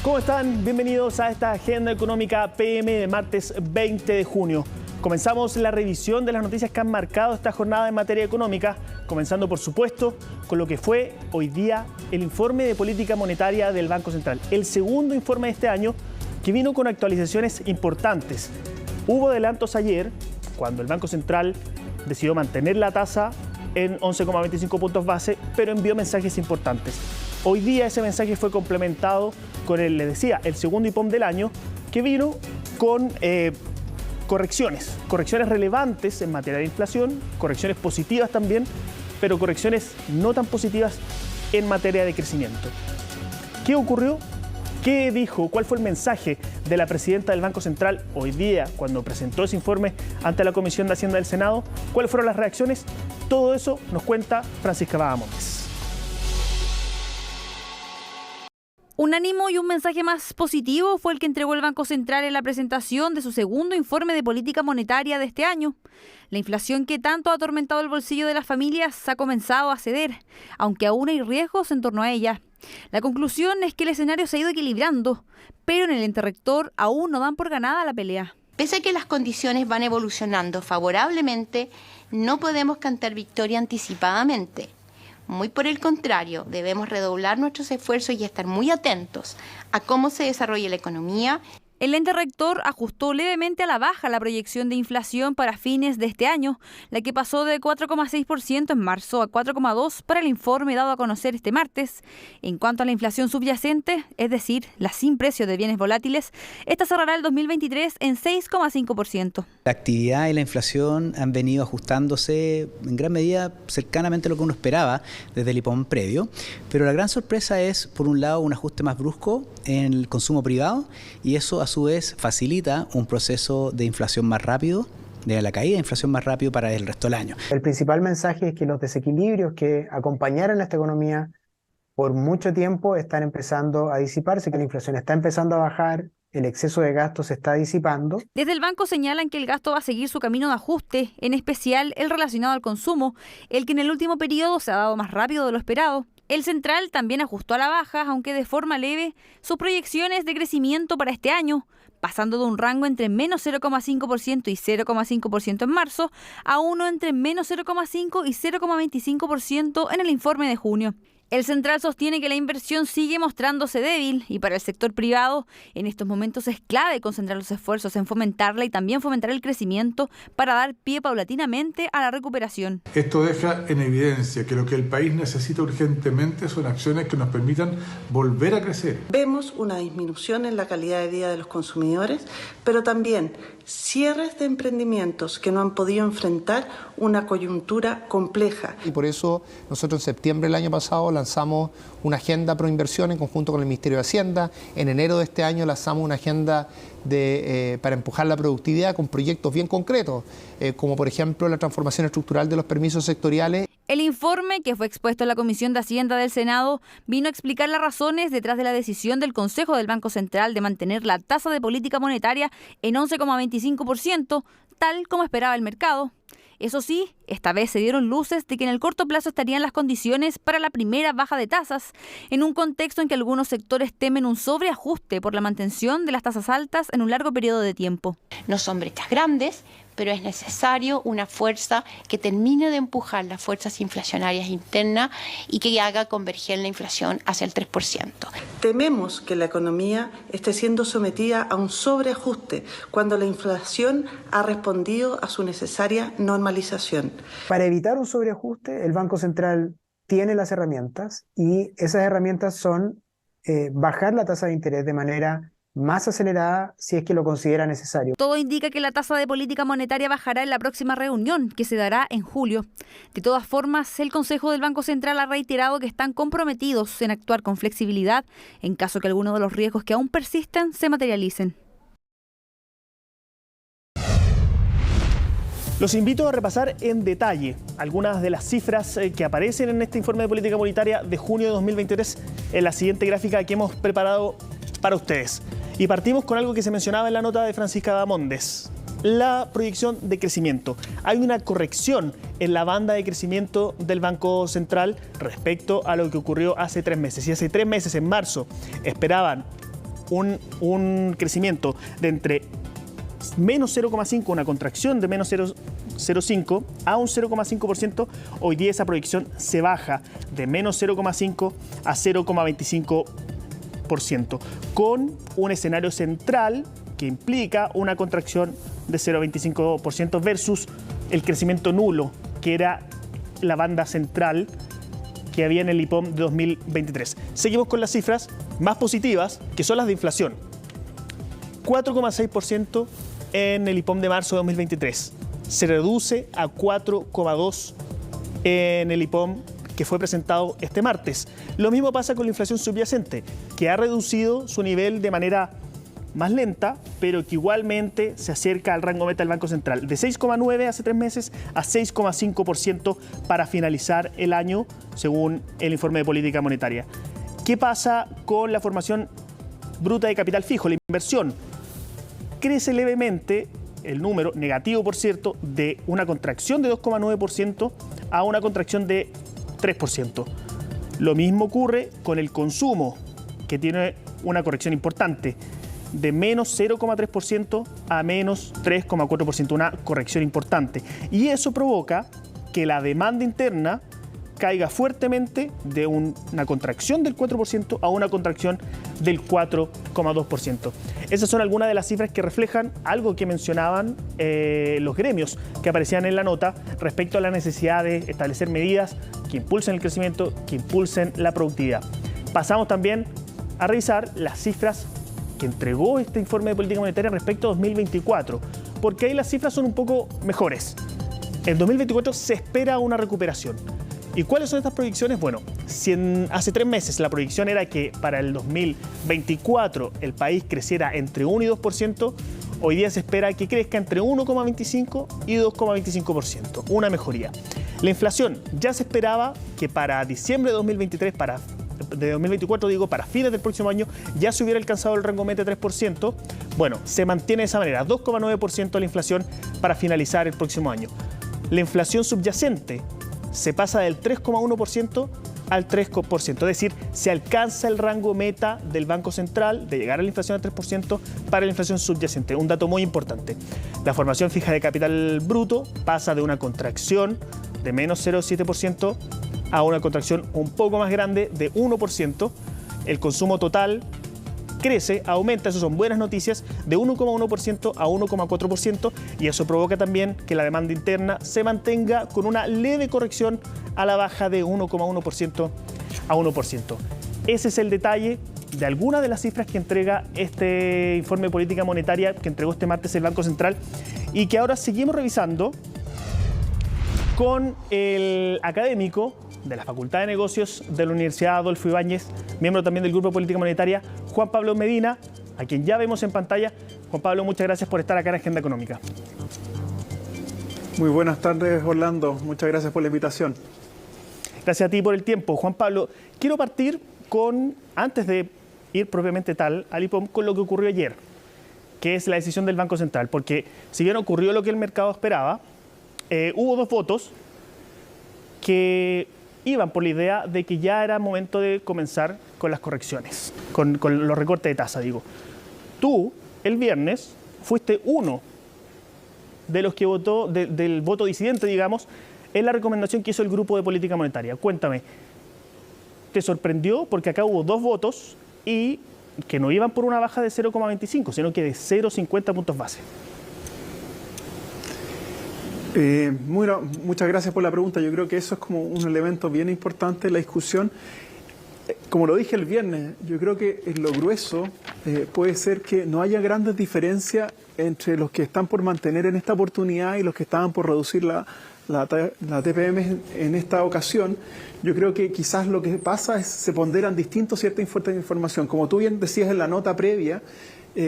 ¿Cómo están? Bienvenidos a esta Agenda Económica PM de martes 20 de junio. Comenzamos la revisión de las noticias que han marcado esta jornada en materia económica, comenzando por supuesto con lo que fue hoy día el informe de política monetaria del Banco Central, el segundo informe de este año que vino con actualizaciones importantes. Hubo adelantos ayer cuando el Banco Central decidió mantener la tasa en 11,25 puntos base, pero envió mensajes importantes. Hoy día ese mensaje fue complementado con el segundo IPOM del año, que vino con correcciones relevantes en materia de inflación, correcciones positivas también, pero correcciones no tan positivas en materia de crecimiento. ¿Qué ocurrió? ¿Qué dijo? ¿Cuál fue el mensaje de la presidenta del Banco Central hoy día cuando presentó ese informe ante la Comisión de Hacienda del Senado? ¿Cuáles fueron las reacciones? Todo eso nos cuenta Francisca Bahamondes. Un ánimo y un mensaje más positivo fue el que entregó el Banco Central en la presentación de su segundo informe de política monetaria de este año. La inflación que tanto ha atormentado el bolsillo de las familias ha comenzado a ceder, aunque aún hay riesgos en torno a ella. La conclusión es que el escenario se ha ido equilibrando, pero en el ente rector aún no dan por ganada la pelea. Pese a que las condiciones van evolucionando favorablemente, no podemos cantar victoria anticipadamente. Muy por el contrario, debemos redoblar nuestros esfuerzos y estar muy atentos a cómo se desarrolla la economía. El ente rector ajustó levemente a la baja la proyección de inflación para fines de este año, la que pasó de 4,6% en marzo a 4,2% para el informe dado a conocer este martes. En cuanto a la inflación subyacente, es decir, la sin precio de bienes volátiles, esta cerrará el 2023 en 6,5%. La actividad y la inflación han venido ajustándose en gran medida cercanamente a lo que uno esperaba desde el IPOM previo, pero la gran sorpresa es, por un lado, un ajuste más brusco en el consumo privado, y eso a su vez facilita un proceso de inflación más rápido, de la caída de inflación más rápido para el resto del año. El principal mensaje es que los desequilibrios que acompañaron a esta economía por mucho tiempo están empezando a disiparse, que la inflación está empezando a bajar, el exceso de gasto se está disipando. Desde el banco señalan que el gasto va a seguir su camino de ajuste, en especial el relacionado al consumo, el que en el último periodo se ha dado más rápido de lo esperado. El central también ajustó a la baja, aunque de forma leve, sus proyecciones de crecimiento para este año, pasando de un rango entre menos 0,5% y 0,5% en marzo a uno entre menos 0,5% y 0,25% en el informe de junio. El central sostiene que la inversión sigue mostrándose débil y para el sector privado en estos momentos es clave concentrar los esfuerzos en fomentarla y también fomentar el crecimiento para dar pie paulatinamente a la recuperación. Esto deja en evidencia que lo que el país necesita urgentemente son acciones que nos permitan volver a crecer. Vemos una disminución en la calidad de vida de los consumidores, pero también cierres de emprendimientos que no han podido enfrentar una coyuntura compleja. Y por eso nosotros en septiembre del año pasado lanzamos una agenda pro inversión en conjunto con el Ministerio de Hacienda. En enero de este año lanzamos una agenda para empujar la productividad con proyectos bien concretos, como por ejemplo la transformación estructural de los permisos sectoriales. El informe, que fue expuesto en la Comisión de Hacienda del Senado, vino a explicar las razones detrás de la decisión del Consejo del Banco Central de mantener la tasa de política monetaria en 11,25%, tal como esperaba el mercado. Eso sí, esta vez se dieron luces de que en el corto plazo estarían las condiciones para la primera baja de tasas, en un contexto en que algunos sectores temen un sobreajuste por la mantención de las tasas altas en un largo periodo de tiempo. No son brechas grandes, pero es necesario una fuerza que termine de empujar las fuerzas inflacionarias internas y que haga converger la inflación hacia el 3%. Tememos que la economía esté siendo sometida a un sobreajuste cuando la inflación ha respondido a su necesaria normalización. Para evitar un sobreajuste, el Banco Central tiene las herramientas y esas herramientas son bajar la tasa de interés de manera más acelerada si es que lo considera necesario. Todo indica que la tasa de política monetaria bajará en la próxima reunión, que se dará en julio. De todas formas, el Consejo del Banco Central ha reiterado que están comprometidos en actuar con flexibilidad en caso que alguno de los riesgos que aún persisten se materialicen. Los invito a repasar en detalle algunas de las cifras que aparecen en este informe de política monetaria de junio de 2023 en la siguiente gráfica que hemos preparado para ustedes. Y partimos con algo que se mencionaba en la nota de Francisca Bahamondes, la proyección de crecimiento. Hay una corrección en la banda de crecimiento del Banco Central respecto a lo que ocurrió hace 3 meses. Y hace 3 meses, en marzo, esperaban un crecimiento de entre menos 0,5, una contracción de menos 0,05 a un 0,5%, hoy día esa proyección se baja de menos 0,5 a 0,25%, con un escenario central que implica una contracción de 0,25% versus el crecimiento nulo, que era la banda central que había en el IPOM de 2023. Seguimos con las cifras más positivas, que son las de inflación. 4,6% en el IPOM de marzo de 2023. Se reduce a 4,2% en el IPOM que fue presentado este martes. Lo mismo pasa con la inflación subyacente, que ha reducido su nivel de manera más lenta, pero que igualmente se acerca al rango meta del Banco Central, de 6,9% hace 3 meses a 6,5% para finalizar el año, según el informe de política monetaria. ¿Qué pasa con la formación bruta de capital fijo, la inversión? Crece levemente el número, negativo por cierto, de una contracción de 2,9% a una contracción de 3%. Lo mismo ocurre con el consumo, que tiene una corrección importante, de menos 0,3% a menos 3,4%, una corrección importante. Y eso provoca que la demanda interna caiga fuertemente de una contracción del 4% a una contracción del 4,2%. Esas son algunas de las cifras que reflejan algo que mencionaban los gremios que aparecían en la nota respecto a la necesidad de establecer medidas que impulsen el crecimiento, que impulsen la productividad. Pasamos también a revisar las cifras que entregó este informe de política monetaria respecto a 2024, porque ahí las cifras son un poco mejores. En 2024 se espera una recuperación. ¿Y cuáles son estas proyecciones? Bueno, si hace 3 meses la proyección era que para el 2024 el país creciera entre 1 y 2%, hoy día se espera que crezca entre 1,25 y 2,25%, una mejoría. La inflación ya se esperaba que para diciembre de 2023, de 2024, para fines del próximo año, ya se hubiera alcanzado el rango meta de 3%. Bueno, se mantiene de esa manera, 2,9% la inflación para finalizar el próximo año. La inflación subyacente se pasa del 3,1% al 3%, es decir, se alcanza el rango meta del Banco Central de llegar a la inflación al 3% para la inflación subyacente, un dato muy importante. La formación fija de capital bruto pasa de una contracción de menos 0,7% a una contracción un poco más grande de 1%. El consumo total crece, aumenta, eso son buenas noticias, de 1,1% a 1,4%, y eso provoca también que la demanda interna se mantenga con una leve corrección a la baja de 1,1% a 1%. Ese es el detalle de algunas de las cifras que entrega este informe de política monetaria que entregó este martes el Banco Central y que ahora seguimos revisando con el académico de la Facultad de Negocios de la Universidad Adolfo Ibáñez, miembro también del Grupo de Política Monetaria, Juan Pablo Medina, a quien ya vemos en pantalla. Juan Pablo, muchas gracias por estar acá en Agenda Económica. Muy buenas tardes, Orlando. Muchas gracias por la invitación. Gracias a ti por el tiempo. Juan Pablo, quiero partir con, antes de ir propiamente tal al IPOM, con lo que ocurrió ayer, que es la decisión del Banco Central, porque si bien ocurrió lo que el mercado esperaba, hubo 2 votos que iban por la idea de que ya era momento de comenzar con las correcciones, con los recortes de tasa, digo. Tú, el viernes, fuiste uno de los que votó, del voto disidente, digamos, en la recomendación que hizo el Grupo de Política Monetaria. Cuéntame, ¿te sorprendió? Porque acá hubo 2 votos y que no iban por una baja de 0,25, sino que de 0,50 puntos base. Muchas gracias por la pregunta. Yo creo que eso es como un elemento bien importante en la discusión. Como lo dije el viernes, yo creo que en lo grueso puede ser que no haya grandes diferencias entre los que están por mantener en esta oportunidad y los que estaban por reducir la TPM en esta ocasión. Yo creo que quizás lo que pasa es se ponderan distintos ciertas fuentes de información. Como tú bien decías en la nota previa,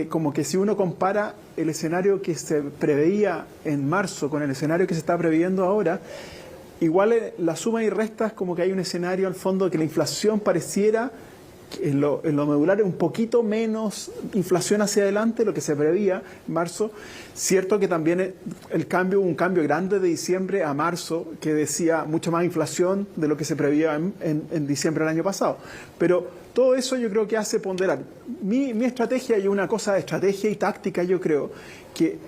como que si uno compara el escenario que se preveía en marzo con el escenario que se está previendo ahora, igual la suma y restas como que hay un escenario al fondo de que la inflación pareciera en lo medular un poquito menos inflación hacia adelante, lo que se preveía en marzo. Cierto que también hubo un cambio grande de diciembre a marzo, que decía mucha más inflación de lo que se preveía en diciembre del año pasado. Pero todo eso yo creo que hace ponderar. Mi estrategia, y una cosa de estrategia y táctica, yo creo que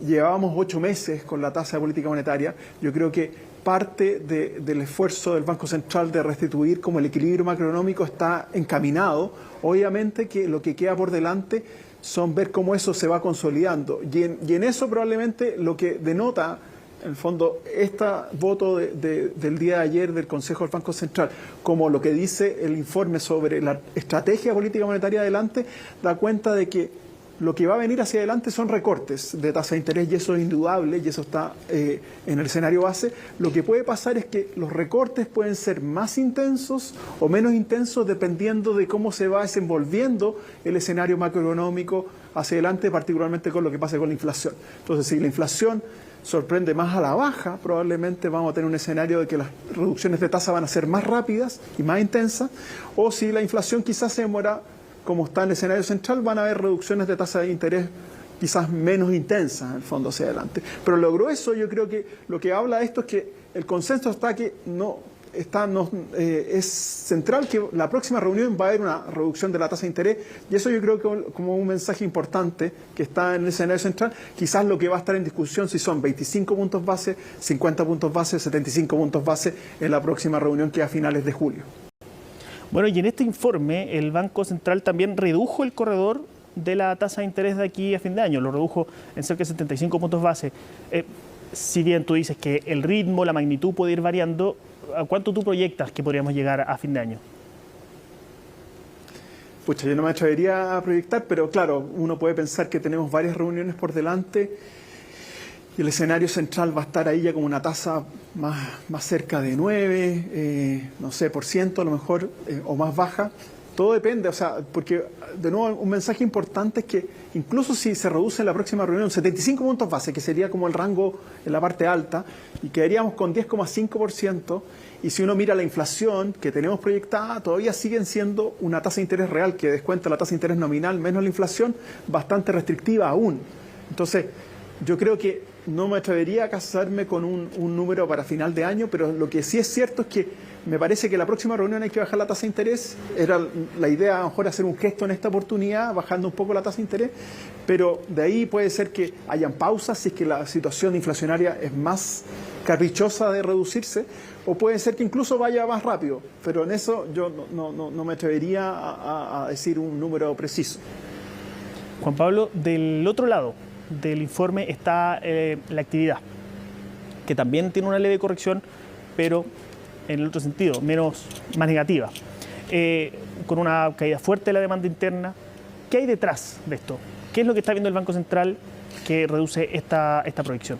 llevábamos 8 meses con la tasa de política monetaria. Yo creo que parte del esfuerzo del Banco Central de restituir como el equilibrio macroeconómico está encaminado. Obviamente que lo que queda por delante son ver cómo eso se va consolidando. Y en eso probablemente lo que denota, en el fondo, este voto del día de ayer del Consejo del Banco Central, como lo que dice el informe sobre la estrategia política monetaria adelante, da cuenta de que lo que va a venir hacia adelante son recortes de tasa de interés, y eso es indudable, y eso está en el escenario base. Lo que puede pasar es que los recortes pueden ser más intensos o menos intensos dependiendo de cómo se va desenvolviendo el escenario macroeconómico hacia adelante, particularmente con lo que pase con la inflación. Entonces, si la inflación sorprende más a la baja, probablemente vamos a tener un escenario de que las reducciones de tasa van a ser más rápidas y más intensas, o si la inflación quizás se demora, como está en el escenario central, van a haber reducciones de tasa de interés quizás menos intensas, en el fondo, hacia adelante. Pero lo grueso, yo creo que lo que habla de esto es que el consenso está que es central que la próxima reunión va a haber una reducción de la tasa de interés, y eso yo creo que como un mensaje importante que está en el escenario central. Quizás lo que va a estar en discusión si son 25 puntos base, 50 puntos base, 75 puntos base en la próxima reunión, que es a finales de julio. Bueno, y en este informe el Banco Central también redujo el corredor de la tasa de interés de aquí a fin de año, lo redujo en cerca de 75 puntos base. Si bien tú dices que el ritmo, la magnitud puede ir variando, ¿a cuánto tú proyectas que podríamos llegar a fin de año? Pucha, yo no me atrevería a proyectar, pero claro, uno puede pensar que tenemos varias reuniones por delante y el escenario central va a estar ahí ya como una tasa más cerca de 9, no sé, por ciento a lo mejor, o más baja. Todo depende, o sea, porque de nuevo un mensaje importante es que incluso si se reduce en la próxima reunión 75 puntos base, que sería como el rango en la parte alta, y quedaríamos con 10,5%, y si uno mira la inflación que tenemos proyectada, todavía siguen siendo una tasa de interés real que descuenta la tasa de interés nominal menos la inflación, bastante restrictiva aún. Entonces, yo creo que no me atrevería a casarme con un número para final de año, pero lo que sí es cierto es que me parece que la próxima reunión hay que bajar la tasa de interés. Era la idea a lo mejor hacer un gesto en esta oportunidad, bajando un poco la tasa de interés, pero de ahí puede ser que hayan pausas si es que la situación inflacionaria es más caprichosa de reducirse, o puede ser que incluso vaya más rápido, pero en eso yo no me atrevería a decir un número preciso. Juan Pablo, del otro lado del informe está la actividad, que también tiene una leve corrección, pero en el otro sentido, más negativa, con una caída fuerte de la demanda interna. ¿Qué hay detrás de esto? ¿Qué es lo que está viendo el Banco Central que reduce esta proyección?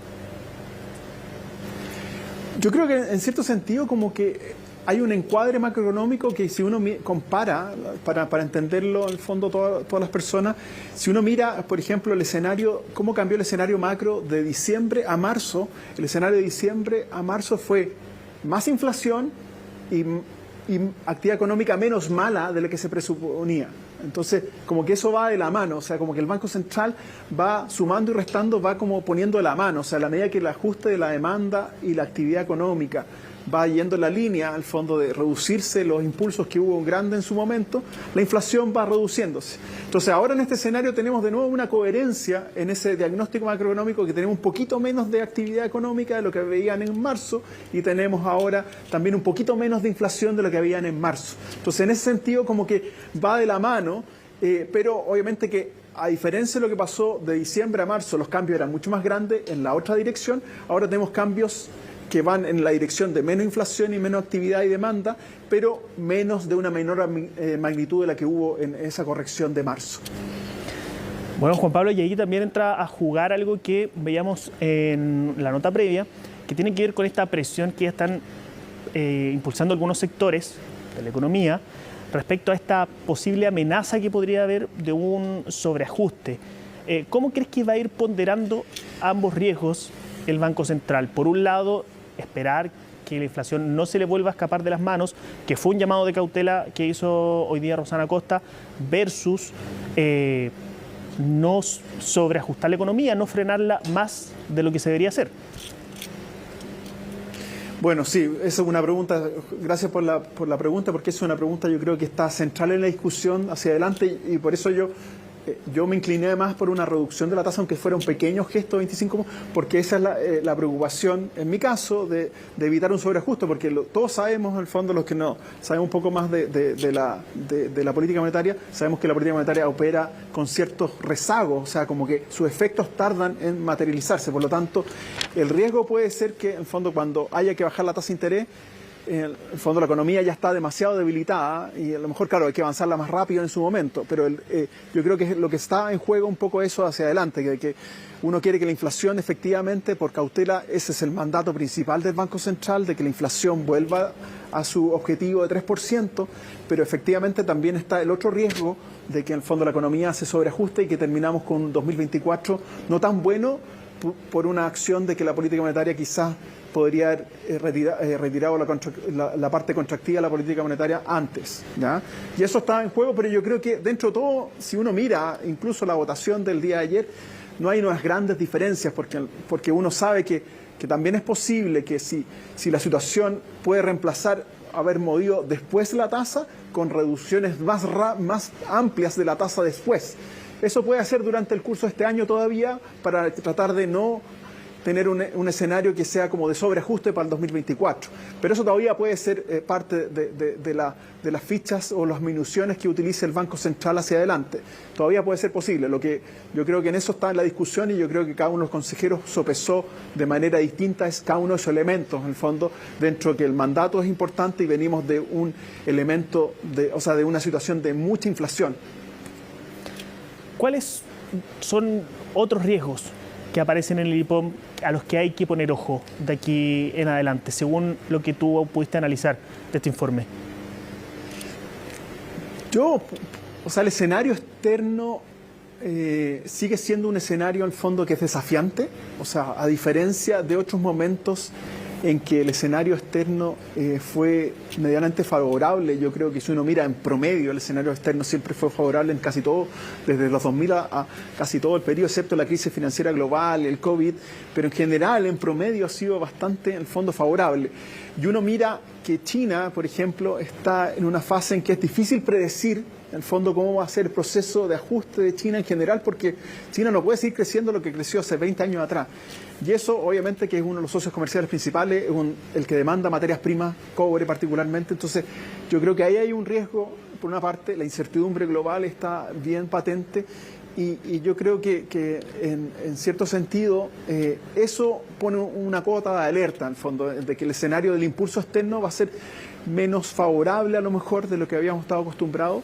Yo creo que en cierto sentido como que hay un encuadre macroeconómico que si uno compara, para entenderlo en el fondo todas las personas, si uno mira, por ejemplo, el escenario, cómo cambió el escenario macro de diciembre a marzo, el escenario de diciembre a marzo fue más inflación y actividad económica menos mala de lo que se presuponía. Entonces, como que eso va de la mano, o sea, como que el Banco Central va sumando y restando, va como poniendo de la mano, o sea, a la medida que el ajuste de la demanda y la actividad económica va yendo en la línea, al fondo, de reducirse los impulsos que hubo grandes en su momento, la inflación va reduciéndose. Entonces, ahora en este escenario tenemos de nuevo una coherencia en ese diagnóstico macroeconómico, que tenemos un poquito menos de actividad económica de lo que veían en marzo, y tenemos ahora también un poquito menos de inflación de lo que habían en marzo. Entonces, en ese sentido, como que va de la mano, pero obviamente que a diferencia de lo que pasó de diciembre a marzo, los cambios eran mucho más grandes en la otra dirección. Ahora tenemos cambios que van en la dirección de menos inflación y menos actividad y demanda, pero menos de una menor magnitud de la que hubo en esa corrección de marzo. Bueno, Juan Pablo, y ahí también entra a jugar algo que veíamos en la nota previa, que tiene que ver con esta presión que ya están impulsando algunos sectores de la economía respecto a esta posible amenaza que podría haber de un sobreajuste. ¿Cómo crees que va a ir ponderando ambos riesgos el Banco Central? Por un lado, esperar que la inflación no se le vuelva a escapar de las manos, que fue un llamado de cautela que hizo hoy día Rosana Costa, versus no sobreajustar la economía, no frenarla más de lo que se debería hacer? Bueno, sí, esa es una pregunta, gracias por la pregunta, porque es una pregunta yo creo que está central en la discusión hacia adelante y por eso yo me incliné más por una reducción de la tasa, aunque fuera un pequeño gesto, 25, porque esa es la preocupación, en mi caso, de evitar un sobreajuste, porque todos sabemos, en el fondo, los que no sabemos un poco más de la política monetaria, sabemos que la política monetaria opera con ciertos rezagos, o sea, como que sus efectos tardan en materializarse. Por lo tanto, el riesgo puede ser que, en el fondo, cuando haya que bajar la tasa de interés, en el fondo la economía ya está demasiado debilitada y a lo mejor, claro, hay que avanzarla más rápido en su momento, pero yo creo que lo que está en juego un poco eso hacia adelante, que uno quiere que la inflación efectivamente, por cautela, ese es el mandato principal del Banco Central, de que la inflación vuelva a su objetivo de 3%, pero efectivamente también está el otro riesgo de que en el fondo la economía se sobreajuste y que terminamos con un 2024 no tan bueno por una acción de que la política monetaria quizás podría haber retirado la parte contractiva de la política monetaria antes, ¿ya? Y eso está en juego, pero yo creo que dentro de todo, si uno mira incluso la votación del día de ayer, no hay unas grandes diferencias, porque uno sabe que también es posible que si la situación puede reemplazar haber movido después la tasa con reducciones más amplias de la tasa después. Eso puede hacer durante el curso de este año todavía para tratar de no tener un escenario que sea como de sobreajuste para el 2024. Pero eso todavía puede ser parte de las fichas o las minuciones que utilice el Banco Central hacia adelante. Todavía puede ser posible. Lo que yo creo que en eso está en la discusión y yo creo que cada uno de los consejeros sopesó de manera distinta cada uno de esos elementos, en el fondo, dentro de que el mandato es importante y venimos de un elemento, de una situación de mucha inflación. ¿Cuáles son otros riesgos que aparecen en el IPOM a los que hay que poner ojo de aquí en adelante, según lo que tú pudiste analizar de este informe? El escenario externo sigue siendo un escenario, en el fondo, que es desafiante, a diferencia de otros momentos en que el escenario externo fue medianamente favorable. Yo creo que si uno mira en promedio, el escenario externo siempre fue favorable en casi todo, desde los 2000 a casi todo el periodo, excepto la crisis financiera global, el COVID, pero en general, en promedio, ha sido bastante, en el fondo, favorable. Y uno mira que China, por ejemplo, está en una fase en que es difícil predecir, en el fondo, cómo va a ser el proceso de ajuste de China en general, porque China no puede seguir creciendo lo que creció hace 20 años atrás. Y eso, obviamente, que es uno de los socios comerciales principales, es el que demanda materias primas, cobre particularmente. Entonces, yo creo que ahí hay un riesgo, por una parte, la incertidumbre global está bien patente, y yo creo que en cierto sentido, eso pone una cuota de alerta, en el fondo, de que el escenario del impulso externo va a ser menos favorable, a lo mejor, de lo que habíamos estado acostumbrados.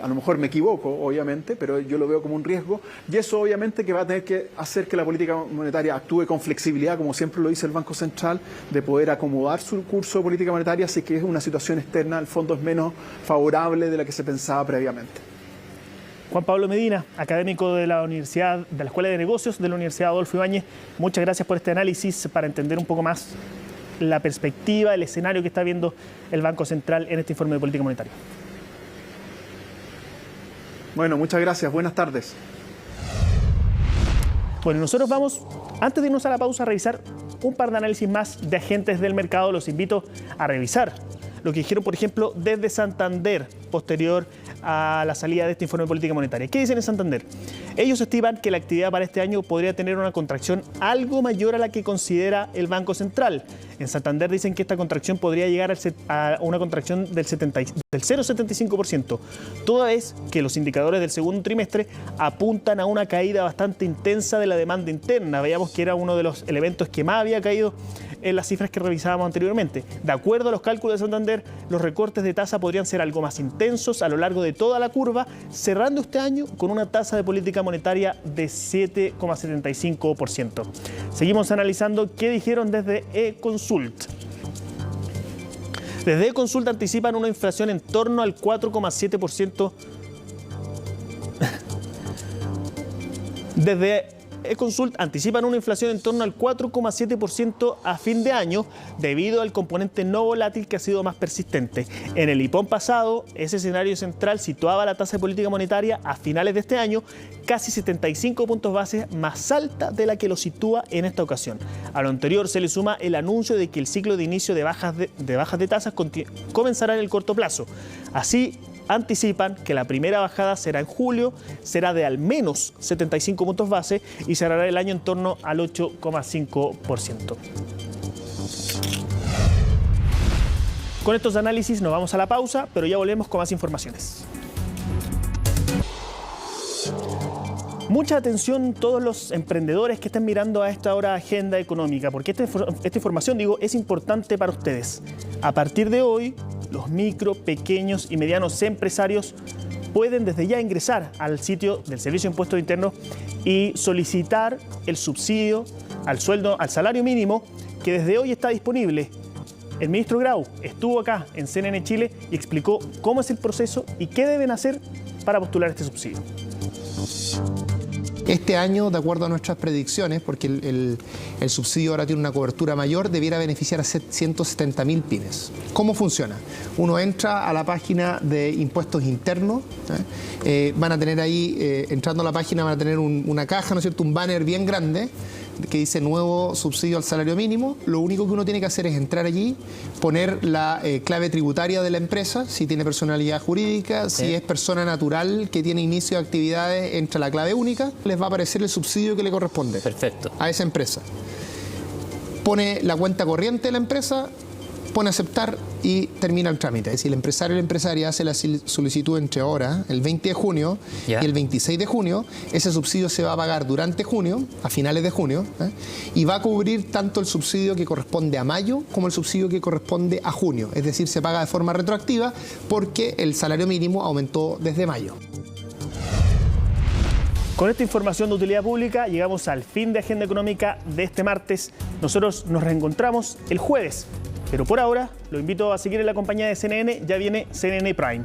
A lo mejor me equivoco, obviamente, pero yo lo veo como un riesgo, y eso obviamente que va a tener que hacer que la política monetaria actúe con flexibilidad, como siempre lo dice el Banco Central, de poder acomodar su curso de política monetaria si que es una situación externa, al fondo, es menos favorable de la que se pensaba previamente. Juan Pablo Medina, académico de la Escuela de Negocios de la Universidad Adolfo Ibáñez, muchas gracias por este análisis para entender un poco más la perspectiva, el escenario que está viendo el Banco Central en este informe de política monetaria. Bueno, muchas gracias. Buenas tardes. Bueno, nosotros vamos, antes de irnos a la pausa, a revisar un par de análisis más de agentes del mercado. Los invito a revisar lo que dijeron, por ejemplo, desde Santander, posterior a la salida de este informe de política monetaria. ¿Qué dicen en Santander? Ellos estiman que la actividad para este año podría tener una contracción algo mayor a la que considera el Banco Central. En Santander dicen que esta contracción podría llegar a una contracción del 0,75%, toda vez que los indicadores del segundo trimestre apuntan a una caída bastante intensa de la demanda interna. Veíamos que era uno de los elementos que más había caído en las cifras que revisábamos anteriormente. De acuerdo a los cálculos de Santander, los recortes de tasa podrían ser algo más intensos a lo largo de toda la curva, cerrando este año con una tasa de política monetaria de 7,75%. Seguimos analizando qué dijeron desde eConsult. Desde eConsult anticipan una inflación en torno al 4,7%. Desde Econsult anticipan una inflación en torno al 4,7% a fin de año debido al componente no volátil que ha sido más persistente. En el IPOM pasado, ese escenario central situaba la tasa de política monetaria a finales de este año casi 75 puntos base más alta de la que lo sitúa en esta ocasión. A lo anterior se le suma el anuncio de que el ciclo de inicio de bajas de tasas comenzará en el corto plazo. Así, anticipan que la primera bajada será en julio, será de al menos 75 puntos base y cerrará el año en torno al 8,5%. Con estos análisis nos vamos a la pausa, pero ya volvemos con más informaciones. Mucha atención todos los emprendedores que estén mirando a esta hora Agenda Económica, porque esta información, es importante para ustedes. A partir de hoy, los micro, pequeños y medianos empresarios pueden desde ya ingresar al sitio del Servicio de Impuestos Internos y solicitar el subsidio al salario mínimo que desde hoy está disponible. El ministro Grau estuvo acá en CNN Chile y explicó cómo es el proceso y qué deben hacer para postular este subsidio. Este año, de acuerdo a nuestras predicciones, porque el subsidio ahora tiene una cobertura mayor, debiera beneficiar a 170.000 pymes. ¿Cómo funciona? Uno entra a la página de impuestos internos, van a tener ahí, entrando a la página, van a tener una caja, ¿no es cierto?, un banner bien grande que dice nuevo subsidio al salario mínimo. Lo único que uno tiene que hacer es entrar allí, poner la clave tributaria de la empresa, si tiene personalidad jurídica, si es persona natural que tiene inicio de actividades, entra la clave única, les va a aparecer el subsidio que le corresponde. Perfecto. A esa empresa. Pone la cuenta corriente de la empresa, pone aceptar y termina el trámite. Es decir, el empresario o la empresaria hace la solicitud entre ahora, el 20 de junio y el 26 de junio. Ese subsidio se va a pagar durante junio, a finales de junio, y va a cubrir tanto el subsidio que corresponde a mayo como el subsidio que corresponde a junio. Es decir, se paga de forma retroactiva porque el salario mínimo aumentó desde mayo. Con esta información de utilidad pública llegamos al fin de Agenda Económica de este martes. Nosotros nos reencontramos el jueves. Pero por ahora, lo invito a seguir en la compañía de CNN, ya viene CNN Prime.